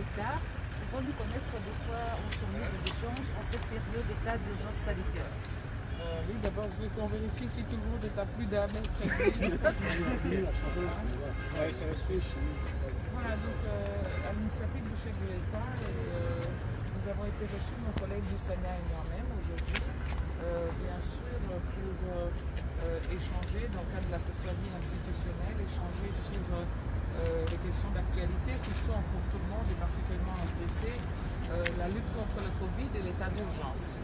l'État pour nous connaître de quoi on tourne les échanges en cette période d'état d'urgence sanitaire. Oui, d'abord, je veux qu'on vérifie si tout le monde est à plus d'un mètre et demi. Voilà, donc à l'initiative du chef de l'État, nous avons été reçus, mon collègue du Sénat et moi-même, aujourd'hui, bien sûr, pour échanger, dans le cadre de la courtoisie institutionnelle, échanger sur les questions d'actualité qui sont pour tout le monde, et particulièrement en RDC, la lutte contre le Covid et l'état d'urgence.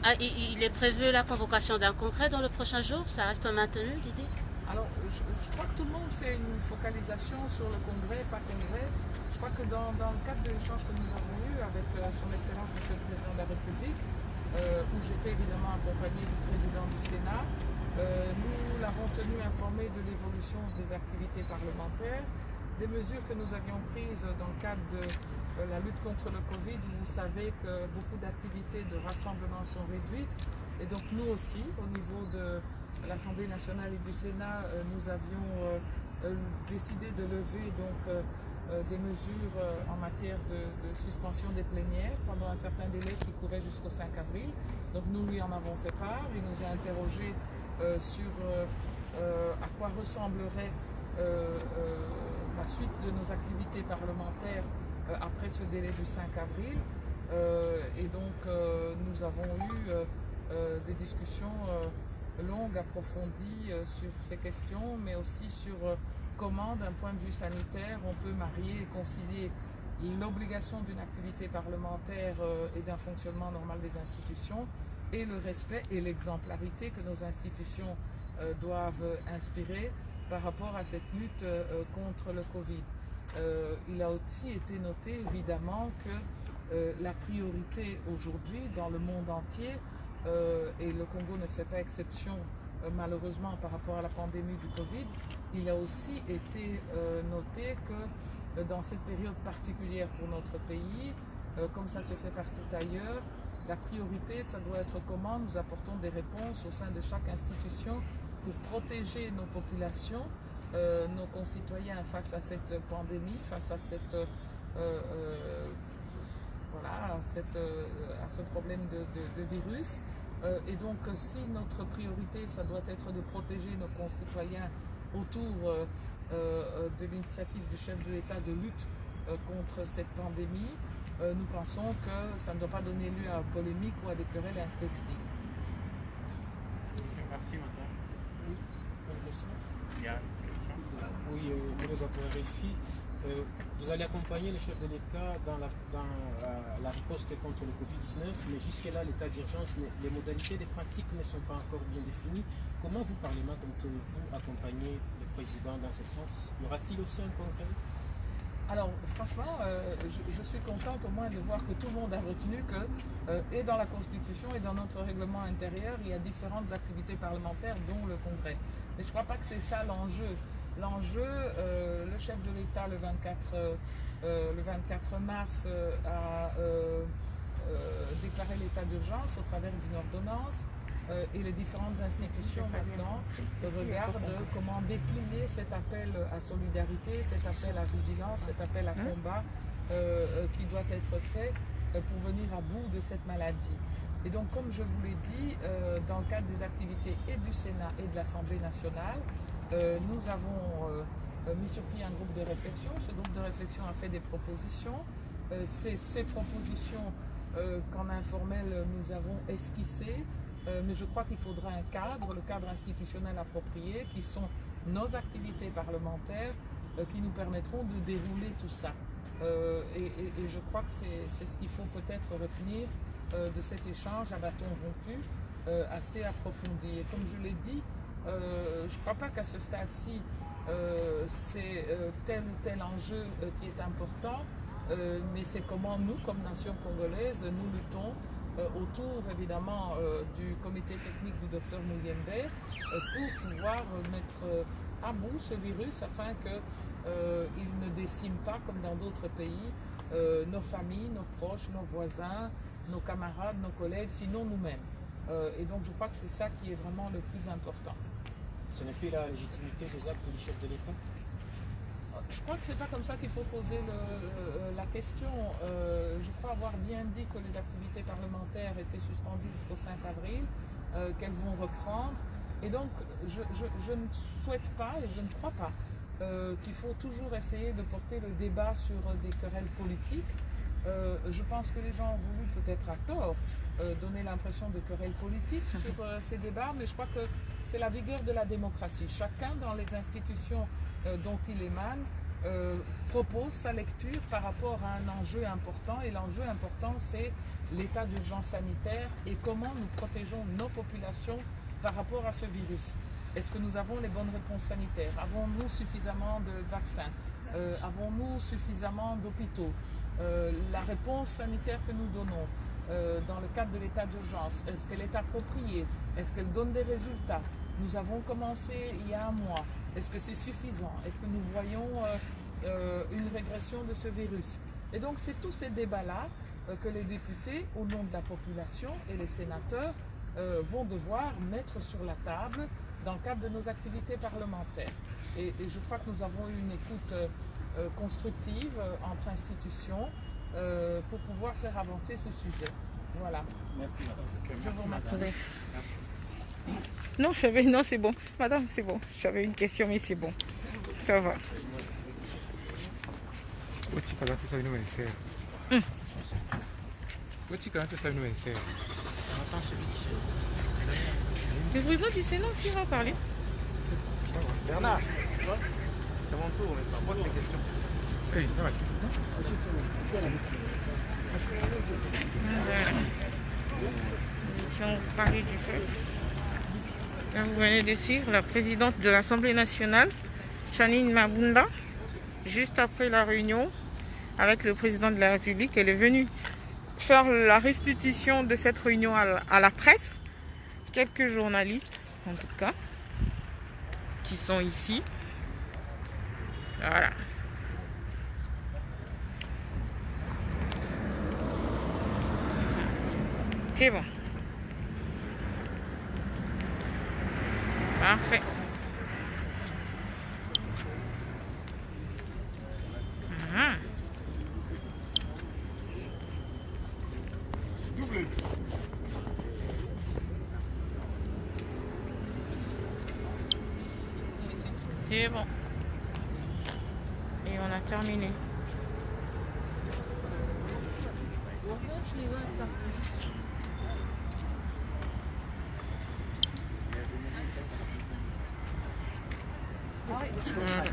Ah, il est prévu la convocation d'un congrès dans le prochain jour? Ça reste maintenu, l'idée? Alors, je crois que tout le monde fait une focalisation sur le congrès, pas congrès. Je crois que dans le cadre de l'échange que nous avons eu avec son Excellence Monsieur le Président de la République, où j'étais évidemment accompagné du Président du Sénat, nous l'avons tenu informé de l'évolution des activités parlementaires, des mesures que nous avions prises dans le cadre de la lutte contre le Covid. Vous savez que beaucoup d'activités de rassemblement sont réduites, et donc nous aussi, au niveau de l'Assemblée nationale et du Sénat, nous avions décidé de lever donc des mesures en matière de suspension des plénières pendant un certain délai qui courait jusqu'au 5 avril. Donc nous lui en avons fait part. Il nous a interrogé sur à quoi ressemblerait la suite de nos activités parlementaires après ce délai du 5 avril. Et donc nous avons eu des discussions longues, approfondies sur ces questions, mais aussi sur comment, d'un point de vue sanitaire, on peut marier et concilier l'obligation d'une activité parlementaire et d'un fonctionnement normal des institutions et le respect et l'exemplarité que nos institutions doivent inspirer par rapport à cette lutte contre le Covid. Il a aussi été noté évidemment que la priorité aujourd'hui dans le monde entier, et le Congo ne fait pas exception malheureusement par rapport à la pandémie du Covid, il a aussi été noté que dans cette période particulière pour notre pays, comme ça se fait partout ailleurs, la priorité, ça doit être comment nous apportons des réponses au sein de chaque institution pour protéger nos populations, nos concitoyens face à cette pandémie, face à cette voilà, à ce problème de virus. Et donc, si notre priorité, ça doit être de protéger nos concitoyens autour de l'initiative du chef de l'État de lutte contre cette pandémie, nous pensons que ça ne doit pas donner lieu à polémique ou à des querelles intestines. Merci, madame. Oui, une question. Il y a une question. Oui, le RFI. Vous allez accompagner le chef de l'État dans la riposte contre le Covid-19, mais jusque-là, l'état d'urgence, les modalités des pratiques ne sont pas encore bien définies. Comment vous, Parlement, comptez-vous accompagner le président dans ce sens? Y aura-t-il aussi un congrès? Alors, franchement, je suis contente au moins de voir que tout le monde a retenu que, et dans la Constitution et dans notre règlement intérieur, il y a différentes activités parlementaires, dont le congrès. Mais je ne crois pas que c'est ça l'enjeu. L'enjeu, le chef de l'État le 24 mars a déclaré l'état d'urgence au travers d'une ordonnance et les différentes institutions maintenant regardent comment décliner cet appel à solidarité, cet appel à vigilance, cet appel à combat qui doit être fait pour venir à bout de cette maladie. Et donc, comme je vous l'ai dit, dans le cadre des activités et du Sénat et de l'Assemblée nationale, nous avons mis sur pied un groupe de réflexion. Ce groupe de réflexion a fait des propositions. C'est ces propositions qu'en informel nous avons esquissées, mais je crois qu'il faudra un cadre, le cadre institutionnel approprié, qui sont nos activités parlementaires, qui nous permettront de dérouler tout ça. Et je crois que c'est ce qu'il faut peut-être retenir de cet échange à bâton rompu, assez approfondi. Et comme je l'ai dit, je ne crois pas qu'à ce stade-ci, c'est tel ou tel enjeu qui est important, mais c'est comment nous, comme nation congolaise, nous luttons autour évidemment du comité technique du Dr Mouyembe pour pouvoir mettre à bout ce virus afin qu'il ne décime pas, comme dans d'autres pays, nos familles, nos proches, nos voisins, nos camarades, nos collègues, sinon nous-mêmes. Et donc je crois que c'est ça qui est vraiment le plus important. Ce n'est plus la légitimité des actes du chef de l'État? je crois que c'est pas comme ça qu'il faut poser la question. Je crois avoir bien dit que les activités parlementaires étaient suspendues jusqu'au 5 avril, qu'elles vont reprendre. Et donc, je ne souhaite pas et je ne crois pas qu'il faut toujours essayer de porter le débat sur des querelles politiques. Je pense que les gens ont voulu, peut-être à tort, donner l'impression de querelles politiques sur ces débats, mais je crois que c'est la vigueur de la démocratie. Chacun dans les institutions dont il émane propose sa lecture par rapport à un enjeu important, et l'enjeu important c'est l'état d'urgence sanitaire et comment nous protégeons nos populations par rapport à ce virus. Est-ce que nous avons les bonnes réponses sanitaires? Avons-nous suffisamment de vaccins? Avons-nous suffisamment d'hôpitaux? La réponse sanitaire que nous donnons dans le cadre de l'état d'urgence, est-ce qu'elle est appropriée? Est-ce qu'elle donne des résultats? Nous avons commencé il y a un mois. Est-ce que c'est suffisant? Est-ce que nous voyons une régression de ce virus? Et donc c'est tous ces débats-là que les députés, au nom de la population, et les sénateurs vont devoir mettre sur la table dans le cadre de nos activités parlementaires. Et je crois que nous avons eu une écoute constructive entre institutions pour pouvoir faire avancer ce sujet. Voilà. Merci, madame. Je vous remercie. Non, c'est bon. Madame, c'est bon. J'avais une question, mais c'est bon. Ça va. Le président du Sénat aussi va parler. Bernard, c'est mon tour, mais pose tes questions. Nous parler du peuple. Là, vous venez de suivre la présidente de l'Assemblée nationale, Chanine Mabunda, juste après la réunion avec le président de la République. Elle est venue faire la restitution de cette réunion à la presse. Quelques journalistes, en tout cas, qui sont ici. Voilà. C'est bon. Parfait. C'est bon. Et on a terminé. Voilà.